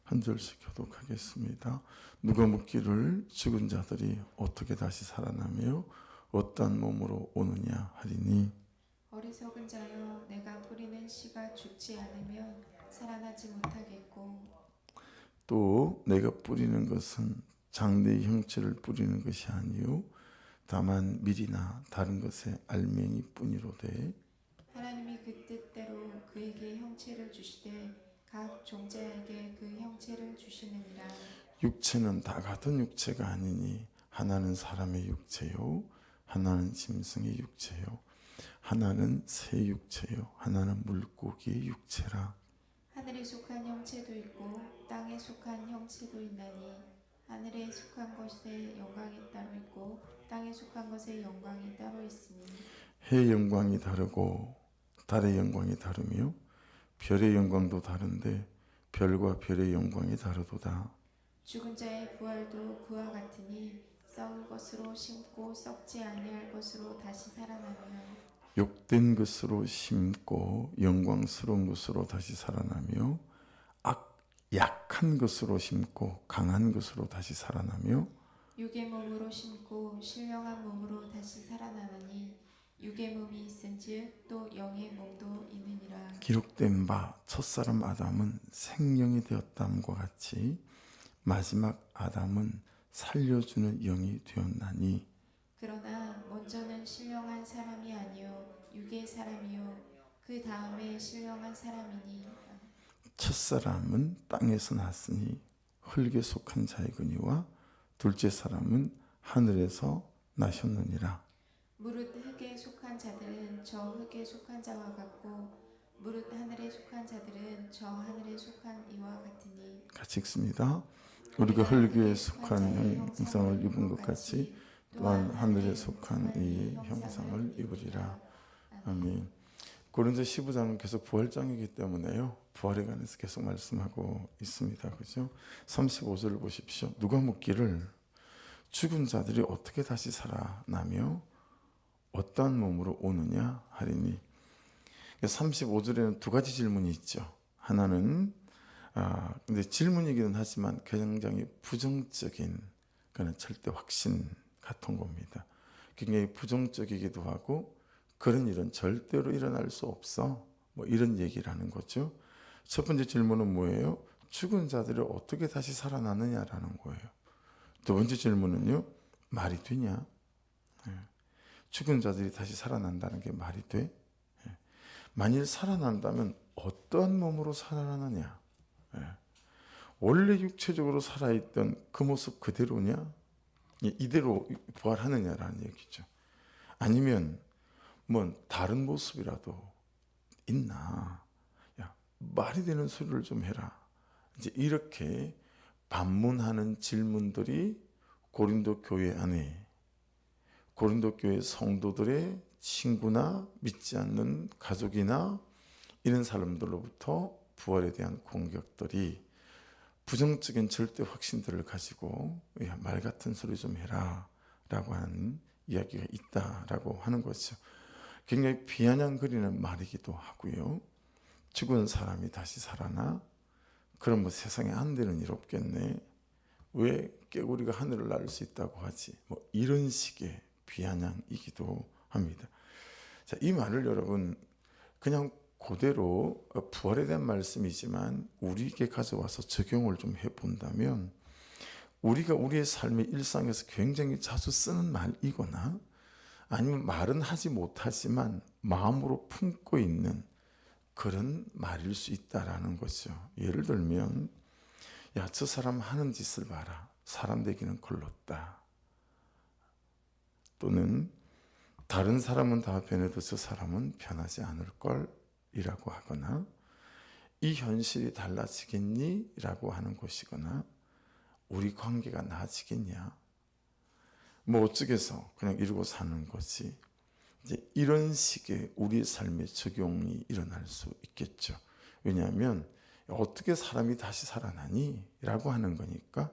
한 절씩 교독하겠습니다. 누가 묻기를 죽은 자들이 어떻게 다시 살아나며 어떠한 몸으로 오느냐 하리니 어리석은 자여 내가 뿌리는 씨가 죽지 않으면 살아나지 못하겠고 또 내가 뿌리는 것은 장대의 형체를 뿌리는 것이 아니요 다만 밀이나 다른 것의 알맹이 뿐이로되 하나님이 그 뜻대로 그에게 형체를 주시되 각 종자에게 그 형체를 주시느니라. 육체는 다 같은 육체가 아니니 하나는 사람의 육체요 하나는 짐승의 육체요 하나는 새 육체요 하나는 물고기의 육체라. 하늘에 속한 형체도 있고 땅에 속한 형체도 있나니 하늘에 속한 것의 영광이 따로 있고 땅에 속한 것의 영광이 따로 있으니 해의 영광이 다르고 달의 영광이 다르며 별의 영광도 다른데 별과 별의 영광이 다르도다. 죽은 자의 부활도 그와 같으니 썩을 것으로 심고 썩지 아니할 것으로 다시 살아나며 욕된 것으로 심고 영광스러운 것으로 다시 살아나며 약한 것으로 심고 강한 것으로 다시 살아나며 육의 몸으로 심고 신령한 몸으로 다시 살아나느니 육의 몸이 있은즉 또 영의 몸도 있느니라. 기록된 바 첫사람 아담은 생명이 되었담과 같이 마지막 아담은 살려주는 영이 되었나니 그러나 먼저는 신령한 사람이 아니요 육의 사람이요 그 다음에 신령한 사람이니 첫사람은 땅에서 났으니 흙에 속한 자이거니와 둘째 사람은 하늘에서 나셨느니라. 무릇 흙에 속한 자들은 저 흙에 속한 자와 같고 무릇 하늘에 속한 자들은 저 하늘에 속한 이와 같으니 같이 읽습니다. 우리가 흙에 속한 형상을 입은 것 같이 또한 하늘에 속한 이의 형상을 입으리라. 아멘. 고린도 15장은 계속 부활장이기 때문에요. 부활에 관해서 계속 말씀하고 있습니다. 그죠? 35절을 보십시오. 누가 묻기를 죽은 자들이 어떻게 다시 살아나며 어떠한 몸으로 오느냐 하리니 35절에는 두 가지 질문이 있죠. 하나는 근데 질문이기는 하지만 굉장히 부정적인 그는 절대 확신 같은 겁니다. 굉장히 부정적이기도 하고 그런 일은 절대로 일어날 수 없어. 뭐 이런 얘기를 하는 거죠. 첫 번째 질문은 뭐예요? 죽은 자들이 어떻게 다시 살아나느냐라는 거예요. 두 번째 질문은요. 말이 되냐? 죽은 자들이 다시 살아난다는 게 말이 돼? 만일 살아난다면 어떠한 몸으로 살아나느냐? 원래 육체적으로 살아있던 그 모습 그대로냐? 이대로 부활하느냐라는 얘기죠. 아니면 뭐 다른 모습이라도 있나? 야, 말이 되는 소리를 좀 해라. 이제 이렇게 반문하는 질문들이 고린도 교회 안에 고린도 교회 성도들의 친구나 믿지 않는 가족이나 이런 사람들로부터 부활에 대한 공격들이 부정적인 절대 확신들을 가지고 야, 말 같은 소리 좀 해라 라고 하는 이야기가 있다라고 하는 거죠. 굉장히 비아냥거리는 말이기도 하고요. 죽은 사람이 다시 살아나? 그럼 뭐 세상에 안 되는 일 없겠네. 왜 깨구리가 하늘을 날 수 있다고 하지? 뭐 이런 식의 비아냥이기도 합니다. 자, 이 말을 여러분 그냥 그대로 부활에 대한 말씀이지만 우리에게 가져와서 적용을 좀 해본다면 우리가 우리의 삶의 일상에서 굉장히 자주 쓰는 말이거나 아니면 말은 하지 못하지만 마음으로 품고 있는 그런 말일 수 있다라는 거죠. 예를 들면 야, 저 사람 하는 짓을 봐라. 사람 되기는 걸렀다. 또는 다른 사람은 다 변해도 저 사람은 변하지 않을 걸 이라고 하거나 이 현실이 달라지겠니? 라고 하는 것이거나 우리 관계가 나아지겠냐? 뭐 어쩌겠어 그냥 이러고 사는 거지. 이제 이런 식의 우리 삶의 적용이 일어날 수 있겠죠. 왜냐하면 어떻게 사람이 다시 살아나니? 라고 하는 거니까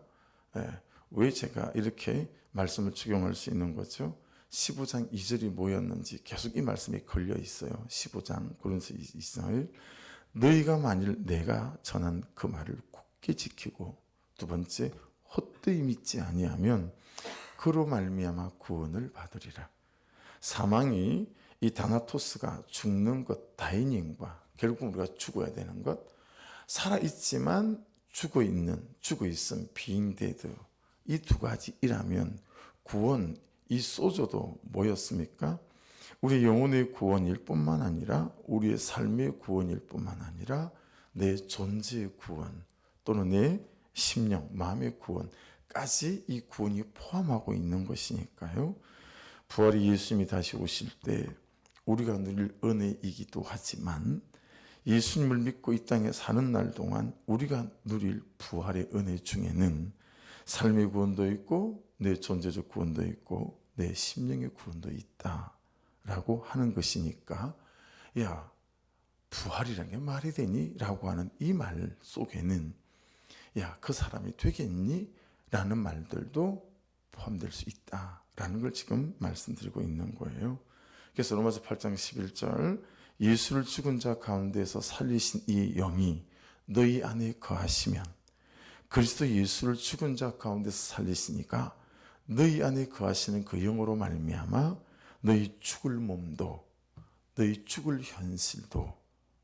왜 제가 이렇게 말씀을 적용할 수 있는 거죠? 15장 2절이 뭐였는지 계속 이 말씀이 걸려 있어요. 15장 고린도서 2절 너희가 만일 내가 전한 그 말을 굳게 굳게 지키고 두 번째 헛되이 믿지 아니하면 그로 말미암아 구원을 받으리라. 사망이 이 다나토스가 죽는 것, 다이닝과 결국 우리가 죽어야 되는 것, 살아있지만 죽어 있음, being dead, 이 두 가지이라면 구원, 이 소조도 뭐였습니까? 우리 영혼의 구원일 뿐만 아니라 우리의 삶의 구원일 뿐만 아니라 내 존재의 구원 또는 내 심령, 마음의 구원까지 이 구원이 포함하고 있는 것이니까요. 부활의 예수님이 다시 오실 때 우리가 누릴 은혜이기도 하지만 예수님을 믿고 이 땅에 사는 날 동안 우리가 누릴 부활의 은혜 중에는 삶의 구원도 있고 내 존재적 구원도 있고 내 심령의 구원도 있다라고 하는 것이니까, 야, 부활이란 게 말이 되니? 라고 하는 이 말 속에는 야, 그 사람이 되겠니? 라는 말들도 포함될 수 있다라는 걸 지금 말씀드리고 있는 거예요. 그래서 로마서 8장 11절, 예수를 죽은 자 가운데서 살리신 이 영이 너희 안에 거하시면, 그리스도 예수를 죽은 자 가운데서 살리시니까 너희 안에 거하시는 그 영으로 말미암아 너희 죽을 몸도, 너희 죽을 현실도,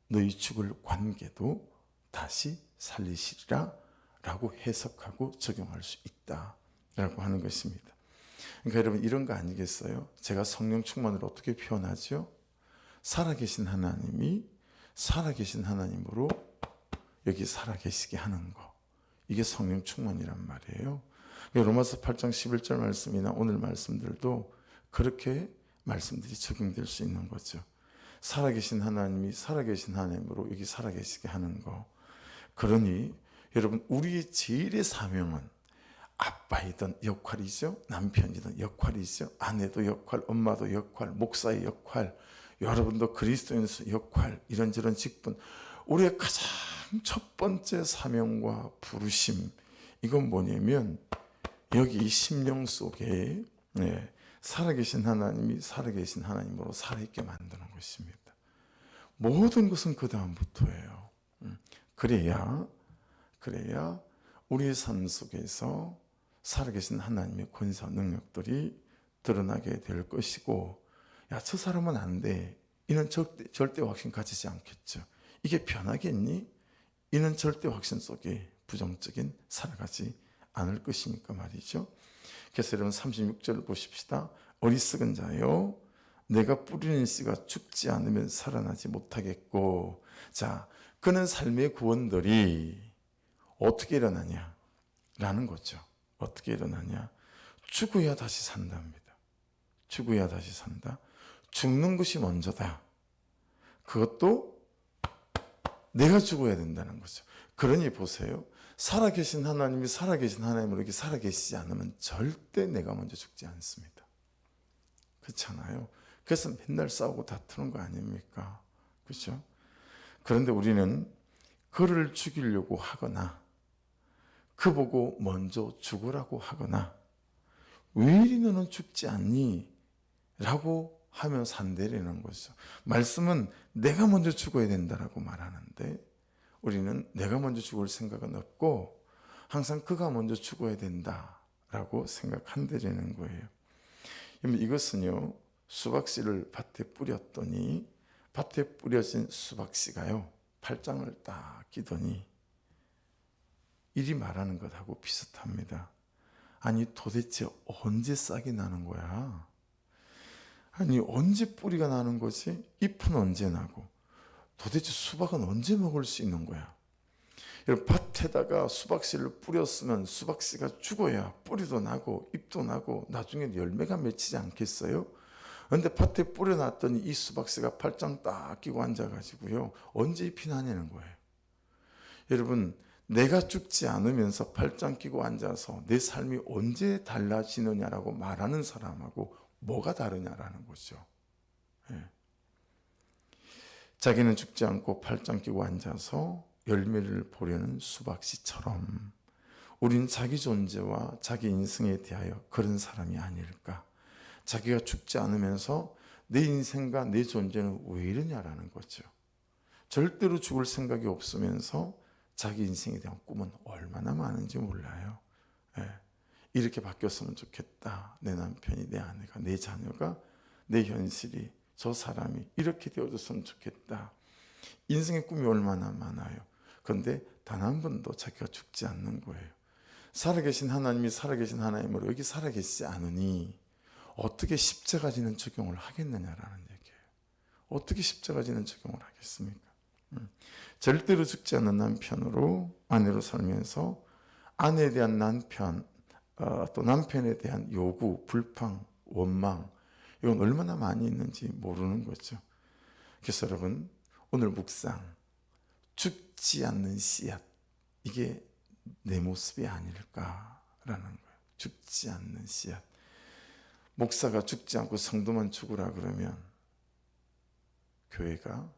너희 죽을 관계도 다시 살리시리라 라고 해석하고 적용할 수 있다라고 하는 것입니다. 그러니까 여러분, 이런 거 아니겠어요? 제가 성령 충만을 어떻게 표현하죠? 살아계신 하나님이 살아계신 하나님으로 여기 살아계시게 하는 거, 이게 성령 충만이란 말이에요. 로마서 8장 11절 말씀이나 오늘 말씀들도 그렇게 말씀들이 적용될 수 있는 거죠. 살아계신 하나님이 살아계신 하나님으로 여기 살아계시게 하는 거. 그러니 여러분, 우리의 제일의 사명은 아빠이든 역할이죠, 남편이든 역할이죠, 아내도 역할, 엄마도 역할, 목사의 역할, 여러분도 그리스도인으로서 역할, 이런저런 직분, 우리의 가장 첫 번째 사명과 부르심, 이건 뭐냐면 여기 이 심령 속에 살아계신 하나님이 살아계신 하나님으로 살아있게 만드는 것입니다. 모든 것은 그 다음부터예요. 그래야 우리의 삶 속에서 살아계신 하나님의 권세와 능력들이 드러나게 될 것이고, 야, 저 사람은 안 돼, 이는 절대 확신 가지지 않겠죠. 이게 변하겠니? 이는 절대 확신 속에 부정적인 살아가지 않을 것이니까 말이죠. 그래서 여러분 36절을 보십시다. 어리석은 자요, 내가 뿌리는 씨가 죽지 않으면 살아나지 못하겠고. 자, 그는 삶의 구원들이 어떻게 일어나냐 라는 거죠. 어떻게 일어나냐? 죽어야 다시 산답니다. 죽어야 다시 산다. 죽는 것이 먼저다. 그것도 내가 죽어야 된다는 거죠. 그러니 보세요. 살아계신 하나님이 살아계신 하나님으로 이렇게 살아계시지 않으면 절대 내가 먼저 죽지 않습니다. 그렇잖아요. 그래서 맨날 싸우고 다투는 거 아닙니까? 그렇죠? 그런데 우리는 그를 죽이려고 하거나 그 보고 먼저 죽으라고 하거나 왜 이리 너는 죽지 않니? 라고 하면 산대라는 거죠. 말씀은 내가 먼저 죽어야 된다라고 말하는데 우리는 내가 먼저 죽을 생각은 없고 항상 그가 먼저 죽어야 된다라고 생각한다라는 거예요. 이것은요, 수박씨를 밭에 뿌렸더니 밭에 뿌려진 수박씨가요, 팔짱을 딱 끼더니 이리 말하는 것하고 비슷합니다. 아니 도대체 언제 싹이 나는 거야? 아니 언제 뿌리가 나는 거지? 잎은 언제 나고? 도대체 수박은 언제 먹을 수 있는 거야? 여러분, 밭에다가 수박씨를 뿌렸으면 수박씨가 죽어야 뿌리도 나고 잎도 나고 나중에 열매가 맺히지 않겠어요? 그런데 밭에 뿌려놨더니 이 수박씨가 팔짱 딱 끼고 앉아가지고요, 언제 잎이 나냐는 거예요. 여러분, 내가 죽지 않으면서 팔짱 끼고 앉아서 내 삶이 언제 달라지느냐라고 말하는 사람하고 뭐가 다르냐라는 거죠. 예. 자기는 죽지 않고 팔짱 끼고 앉아서 열매를 보려는 수박씨처럼 우리는 자기 존재와 자기 인생에 대하여 그런 사람이 아닐까. 자기가 죽지 않으면서 내 인생과 내 존재는 왜 이러냐라는 거죠. 절대로 죽을 생각이 없으면서 자기 인생에 대한 꿈은 얼마나 많은지 몰라요. 예. 이렇게 바뀌었으면 좋겠다. 내 남편이, 내 아내가, 내 자녀가, 내 현실이, 저 사람이 이렇게 되어줬으면 좋겠다. 인생의 꿈이 얼마나 많아요. 그런데 단 한 번도 자기가 죽지 않는 거예요. 살아계신 하나님이 살아계신 하나님으로 여기 살아계시지 않으니 어떻게 십자가 지는 적용을 하겠느냐라는 얘기예요. 어떻게 십자가 지는 적용을 하겠습니까? 절대로 죽지 않는 남편으로 아내로 살면서 아내에 대한 남편, 또 남편에 대한 요구, 불평, 원망, 이건 얼마나 많이 있는지 모르는 거죠. 그래서 여러분, 오늘 묵상, 죽지 않는 씨앗, 이게 내 모습이 아닐까라는 거예요. 죽지 않는 씨앗. 목사가 죽지 않고 성도만 죽으라 그러면 교회가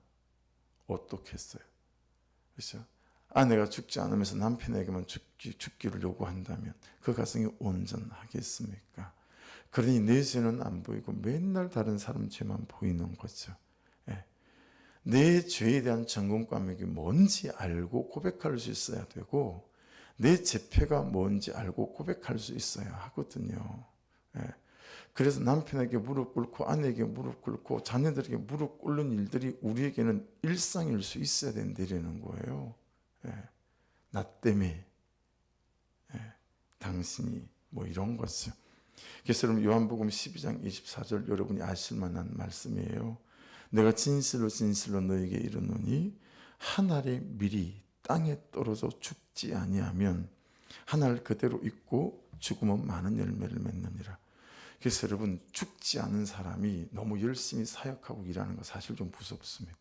어떻겠어요? 그렇죠? 아내가 죽지 않으면서 남편에게만 죽기를 요구한다면 그 가정이 온전하겠습니까? 그러니 내 죄는 안 보이고 맨날 다른 사람 죄만 보이는 거죠. 예. 내 죄에 대한 점검감이 뭔지 알고 고백할 수 있어야 되고 내 죄패가 뭔지 알고 고백할 수 있어야 하거든요. 예. 그래서 남편에게 무릎 꿇고 아내에게 무릎 꿇고 자녀들에게 무릎 꿇는 일들이 우리에게는 일상일 수 있어야 된다는 거예요. 예. 나 때문에 당신이 뭐 이런 거죠. 그래서 여러분 요한복음 12장 24절 여러분이 아실 만한 말씀이에요. 내가 진실로 진실로 너에게 이르노니 한 알의 밀이 땅에 떨어져 죽지 아니하면 한 알 그대로 있고 죽으면 많은 열매를 맺느니라. 그래서 여러분 죽지 않은 사람이 너무 열심히 사역하고 일하는 거 사실 좀 무섭습니다.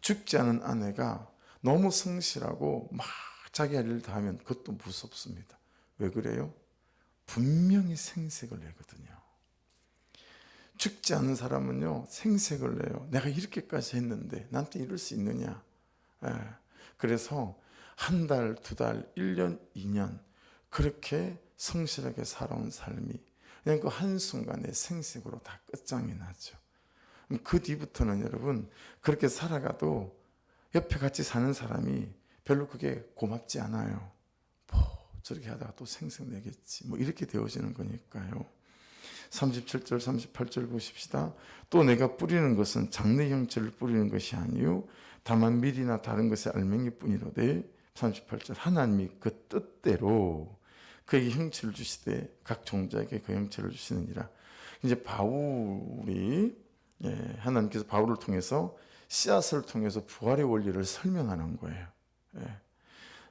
죽지 않은 아내가 너무 성실하고 막 자기 할 일 다 하면 그것도 무섭습니다. 왜 그래요? 분명히 생색을 내거든요. 죽지 않은 사람은요 생색을 내요. 내가 이렇게까지 했는데 나한테 이럴 수 있느냐. 그래서 한 달, 두 달, 1년, 2년 그렇게 성실하게 살아온 삶이 그냥 그 한순간에 생색으로 다 끝장이 나죠. 그 뒤부터는 여러분 그렇게 살아가도 옆에 같이 사는 사람이 별로 그게 고맙지 않아요. 저렇게 하다가 또 생색 내겠지. 뭐 이렇게 되어지는 거니까요. 37절 38절 보십시다. 또 내가 뿌리는 것은 장래 형체를 뿌리는 것이 아니요 다만 밀이나 다른 것의 알맹이뿐이로되 38절 하나님이 그 뜻대로 그에게 형체를 주시되 각 종자에게 그 형체를 주시느니라. 이제 바울이 하나님께서 바울을 통해서 씨앗을 통해서 부활의 원리를 설명하는 거예요.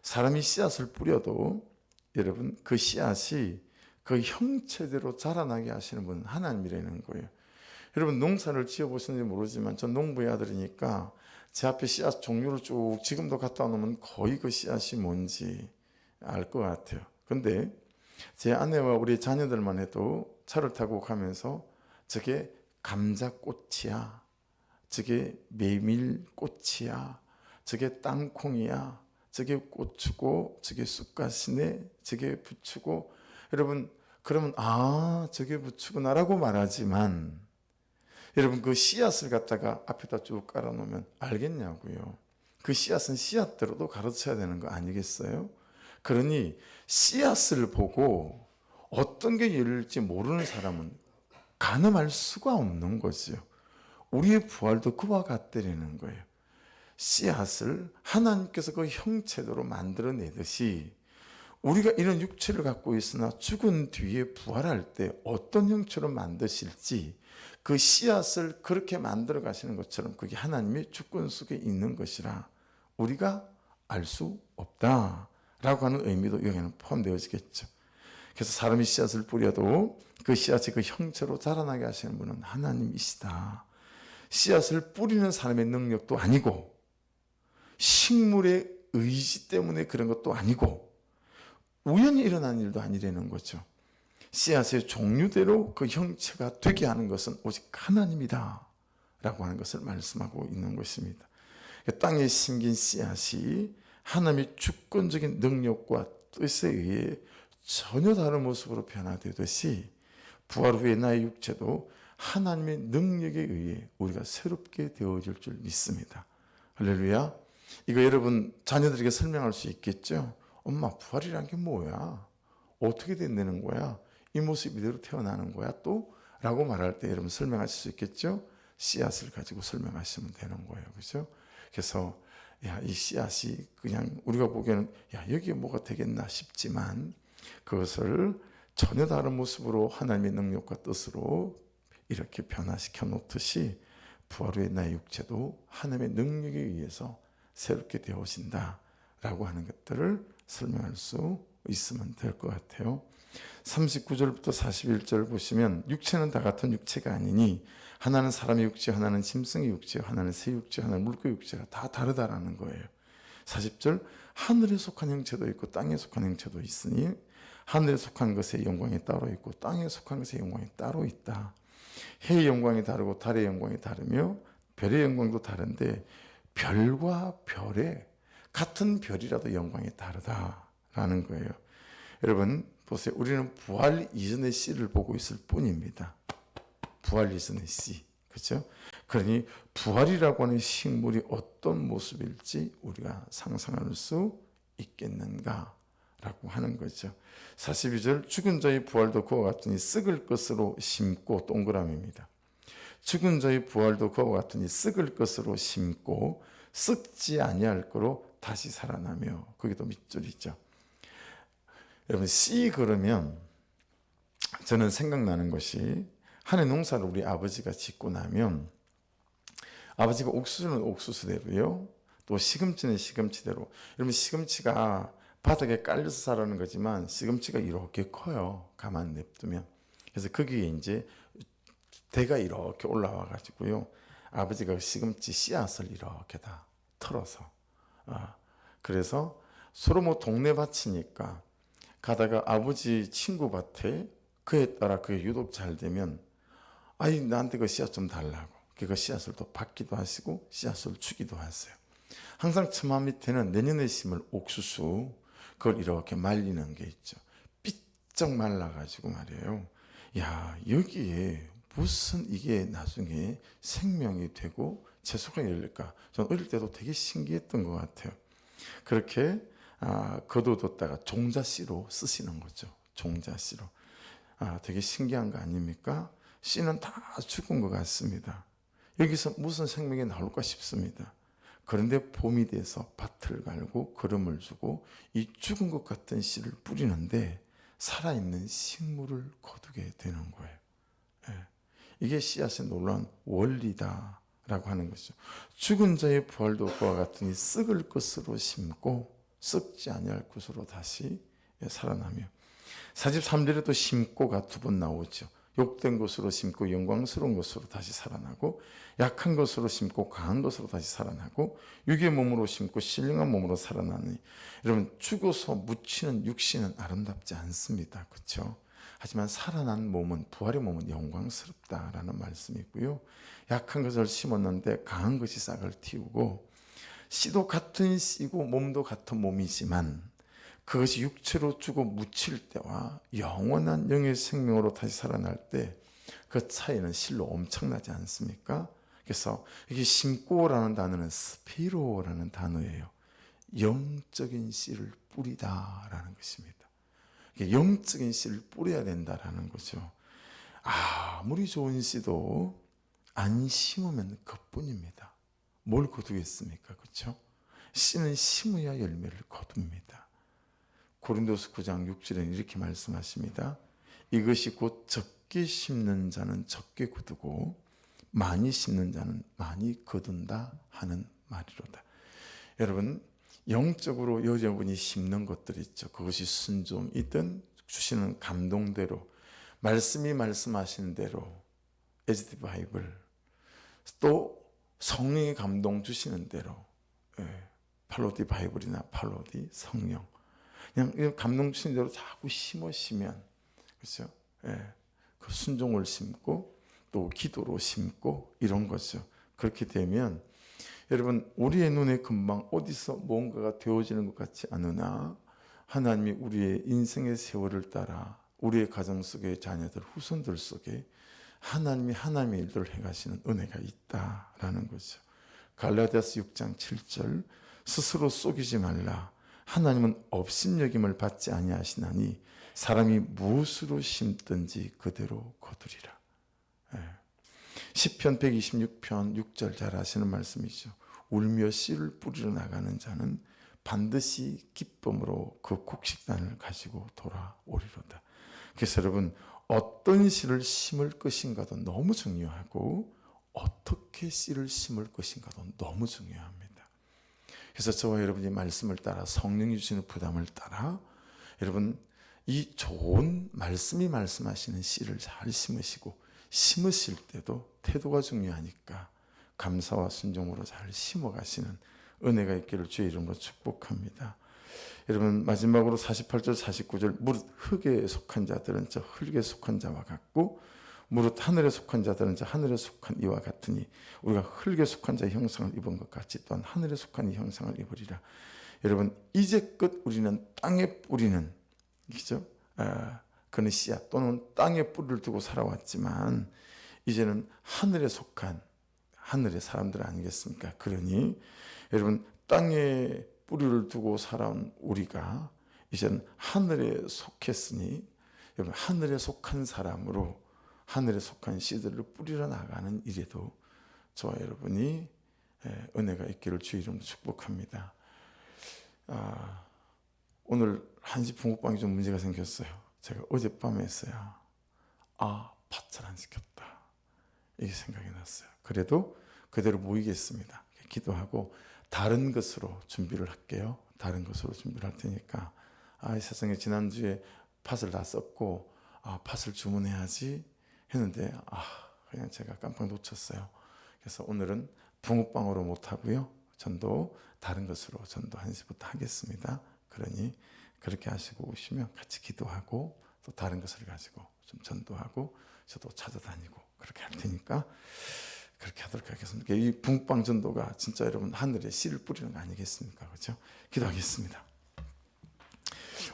사람이 씨앗을 뿌려도 여러분 그 씨앗이 그 형체대로 자라나게 하시는 분은 하나님이라는 거예요. 여러분 농사를 지어보셨는지 모르지만 전 농부의 아들이니까 제 앞에 씨앗 종류를 쭉 지금도 갖다 놓으면 거의 그 씨앗이 뭔지 알 것 같아요. 근데 제 아내와 우리 자녀들만 해도 차를 타고 가면서 저게 감자꽃이야, 저게 메밀꽃이야, 저게 땅콩이야, 저게 고추고 저게 쑥갓이네, 저게 부추고 여러분 그러면 저게 부추구나라고 말하지만 여러분 그 씨앗을 갖다가 앞에다 쭉 깔아놓으면 알겠냐고요. 그 씨앗은 씨앗대로도 가르쳐야 되는 거 아니겠어요? 그러니 씨앗을 보고 어떤 게 열릴지 모르는 사람은 가늠할 수가 없는 거죠. 우리의 부활도 그와 같다라는 거예요. 씨앗을 하나님께서 그 형체대로 만들어내듯이 우리가 이런 육체를 갖고 있으나 죽은 뒤에 부활할 때 어떤 형체로 만드실지 그 씨앗을 그렇게 만들어 가시는 것처럼 그게 하나님의 주권 속에 있는 것이라 우리가 알 수 없다라고 하는 의미도 여기는 포함되어지겠죠. 그래서 사람이 씨앗을 뿌려도 그 씨앗이 그 형체로 자라나게 하시는 분은 하나님이시다. 씨앗을 뿌리는 사람의 능력도 아니고 식물의 의지 때문에 그런 것도 아니고 우연히 일어난 일도 아니라는 거죠. 씨앗의 종류대로 그 형체가 되게 하는 것은 오직 하나님이다 라고 하는 것을 말씀하고 있는 것입니다. 땅에 심긴 씨앗이 하나님의 주권적인 능력과 뜻에 의해 전혀 다른 모습으로 변화되듯이 부활 후에 나의 육체도 하나님의 능력에 의해 우리가 새롭게 되어질 줄 믿습니다. 할렐루야. 이거 여러분 자녀들에게 설명할 수 있겠죠? 엄마, 부활이란 게 뭐야? 어떻게 된다는 거야? 이 모습 이대로 태어나는 거야 또? 라고 말할 때 여러분 설명하실 수 있겠죠? 씨앗을 가지고 설명하시면 되는 거예요. 그죠? 그래서 야, 이 씨앗이 그냥 우리가 보기에는 야, 여기에 뭐가 되겠나 싶지만 그것을 전혀 다른 모습으로 하나님의 능력과 뜻으로 이렇게 변화시켜 놓듯이 부활 후의 나의 육체도 하나님의 능력에 의해서 새롭게 되어진다 라고 하는 것들을 설명할 수 있으면 될 것 같아요. 39절부터 41절 보시면 육체는 다 같은 육체가 아니니 하나는 사람의 육체, 하나는 짐승의 육체, 하나는 새 육체, 하나는 물고기 육체가 다 다르다라는 거예요. 40절 하늘에 속한 형체도 있고 땅에 속한 형체도 있으니 하늘에 속한 것의 영광이 따로 있고 땅에 속한 것의 영광이 따로 있다. 해의 영광이 다르고 달의 영광이 다르며 별의 영광도 다른데 별과 별의 같은 별이라도 영광이 다르다라는 거예요. 여러분 보세요. 우리는 부활 이전의 씨를 보고 있을 뿐입니다. 부활 이전의 씨. 그렇죠? 그러니 부활이라고 하는 식물이 어떤 모습일지 우리가 상상할 수 있겠는가? 라고 하는 거죠. 42절 죽은 자의 부활도 그와 같으니 썩을 것으로 심고 동그라미입니다. 죽은 자의 부활도 그와 같으니 썩을 것으로 심고 썩지 아니할 거로 다시 살아나며 그게 또 밑줄이죠. 여러분 씨 그러면 저는 생각나는 것이 한해 농사를 우리 아버지가 짓고 나면 아버지가 옥수수는 옥수수대로요 또 시금치는 시금치대로 여러분 시금치가 바닥에 깔려서 자라는 거지만 시금치가 이렇게 커요. 가만 냅두면. 그래서 거기에 이제 대가 이렇게 올라와 가지고요. 아버지가 시금치 씨앗을 이렇게 다 털어서 그래서 서로 뭐 동네 밭이니까 가다가 아버지 친구 밭에 그에 따라 그게 유독 잘 되면 아이 나한테 그 씨앗 좀 달라고 그 씨앗을 또 받기도 하시고 씨앗을 주기도 하세요. 항상 처마 밑에는 내년에 심을 옥수수 그걸 이렇게 말리는 게 있죠. 삐쩍 말라가지고 말이에요. 야 여기에 무슨 이게 나중에 생명이 되고 채소가 열릴까? 전 어릴 때도 되게 신기했던 것 같아요. 그렇게 거둬뒀다가 종자씨로 쓰시는 거죠. 종자씨로. 되게 신기한 거 아닙니까? 씨는 다 죽은 것 같습니다. 여기서 무슨 생명이 나올까 싶습니다. 그런데 봄이 돼서 밭을 갈고 거름을 주고 이 죽은 것 같은 씨를 뿌리는데 살아있는 식물을 거두게 되는 거예요. 이게 씨앗의 놀라운 원리다라고 하는 것이죠. 죽은 자의 부활도 그와 같으니 썩을 것으로 심고 썩지 아니할 것으로 다시 살아나며 43절에 또 심고가 두 번 나오죠. 욕된 것으로 심고 영광스러운 것으로 다시 살아나고 약한 것으로 심고 강한 것으로 다시 살아나고 육의 몸으로 심고 신령한 몸으로 살아나니 여러분 죽어서 묻히는 육신은 아름답지 않습니다. 그렇죠? 하지만 살아난 몸은 부활의 몸은 영광스럽다라는 말씀이고요. 약한 것을 심었는데 강한 것이 싹을 틔우고 씨도 같은 씨고 몸도 같은 몸이지만 그것이 육체로 죽어 묻힐 때와 영원한 영의 생명으로 다시 살아날 때 그 차이는 실로 엄청나지 않습니까? 그래서 이게 심고라는 단어는 스피로라는 단어예요. 영적인 씨를 뿌리다라는 것입니다. 영적인 씨를 뿌려야 된다라는 거죠. 아무리 좋은 씨도 안 심으면 그뿐입니다. 뭘 거두겠습니까? 그렇죠? 씨는 심어야 열매를 거둡니다. 고린도서 9장 6절에는 이렇게 말씀하십니다. 이것이 곧 적게 심는 자는 적게 거두고 많이 심는 자는 많이 거둔다 하는 말이로다. 여러분 영적으로 여러분이 심는 것들 있죠. 그것이 순종이든 주시는 감동대로 말씀이 말씀하시는 대로 에즈디 바이블 또 성령의 감동 주시는 대로 팔로디 바이블이나 팔로디 성령 그냥 감동 주시는 대로 자꾸 심으시면 그렇죠? 그 순종을 심고 또 기도로 심고 이런 거죠. 그렇게 되면 여러분 우리의 눈에 금방 어디서 뭔가가 되어지는 것 같지 않으나 하나님이 우리의 인생의 세월을 따라 우리의 가정 속의 자녀들 후손들 속에 하나님이 하나님의 일들을 행하시는 은혜가 있다라는 거죠. 갈라디아서 6장 7절 스스로 속이지 말라. 하나님은 업신여김을 받지 아니하시나니 사람이 무엇으로 심든지 그대로 거두리라. 시편 126편 6절 잘 아시는 말씀이죠. 울며 씨를 뿌리러 나가는 자는 반드시 기쁨으로 그 곡식단을 가지고 돌아오리로다. 그래서 여러분, 어떤 씨를 심을 것인가도 너무 중요하고 어떻게 씨를 심을 것인가도 너무 중요합니다. 그래서 저와 여러분이 말씀을 따라, 성령이 주시는 부담을 따라 여러분, 이 좋은 말씀이 말씀하시는 씨를 잘 심으시고, 심으실 때도 태도가 중요하니까 감사와 순종으로 잘 심어가시는 은혜가 있기를 주의 이름으로 축복합니다. 여러분, 마지막으로 48절 49절, 무릇 흙에 속한 자들은 저 흙에 속한 자와 같고 무릇 하늘에 속한 자들은 저 하늘에 속한 이와 같으니 우리가 흙에 속한 자의 형상을 입은 것 같이 또한 하늘에 속한 이 형상을 입으리라. 여러분, 이제껏 우리는 땅에 뿌리는, 그죠? 그는 씨앗 또는 땅에 뿌리를 두고 살아왔지만 이제는 하늘에 속한 하늘의 사람들 아니겠습니까? 그러니 여러분, 땅에 뿌리를 두고 살아온 우리가 이제는 하늘에 속했으니 여러분, 하늘에 속한 사람으로 하늘에 속한 씨들을 뿌리러 나가는 일에도 저와 여러분이 은혜가 있기를 주의 이름으로 축복합니다. 오늘 한시 붕어빵이 좀 문제가 생겼어요. 제가 어젯밤에 했어요. 팥을 안 시켰다. 이게 생각이 났어요. 그래도 그대로 모이겠습니다. 기도하고 다른 것으로 준비를 할게요. 다른 것으로 준비를 할 테니까 이 세상에 지난주에 팥을 다 썼고 팥을 주문해야지 했는데 그냥 제가 깜빡 놓쳤어요. 그래서 오늘은 붕어빵으로 못하고요. 전도 다른 것으로 전도 1시부터 하겠습니다. 그러니 그렇게 하시고 오시면 같이 기도하고 또 다른 것을 가지고 좀 전도하고 저도 찾아다니고 그렇게 할 테니까 그렇게 하도록 하겠습니다. 이 붕빵 전도가 진짜 여러분 하늘에 씨를 뿌리는 거 아니겠습니까? 그렇죠? 기도하겠습니다.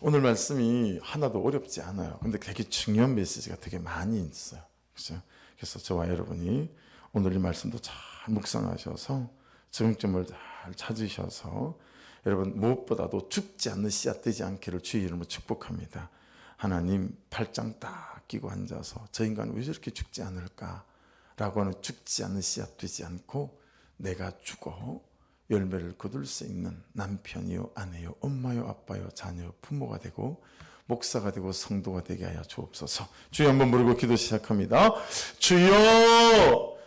오늘 말씀이 하나도 어렵지 않아요. 근데 되게 중요한 메시지가 되게 많이 있어요. 그렇죠? 그래서 저와 여러분이 오늘 이 말씀도 잘 묵상하셔서 정점을 잘 찾으셔서 여러분, 무엇보다도 죽지 않는 씨앗 되지 않기를 주의 이름으로 축복합니다. 하나님, 팔짱 딱 끼고 앉아서 저 인간은 왜 저렇게 죽지 않을까? 라고 하는 죽지 않는 씨앗 되지 않고 내가 죽어 열매를 거둘 수 있는 남편이요, 아내요, 엄마요, 아빠요, 자녀요, 부모가 되고 목사가 되고 성도가 되게 하여 주옵소서. 주여 한번 부르고 기도 시작합니다. 주여!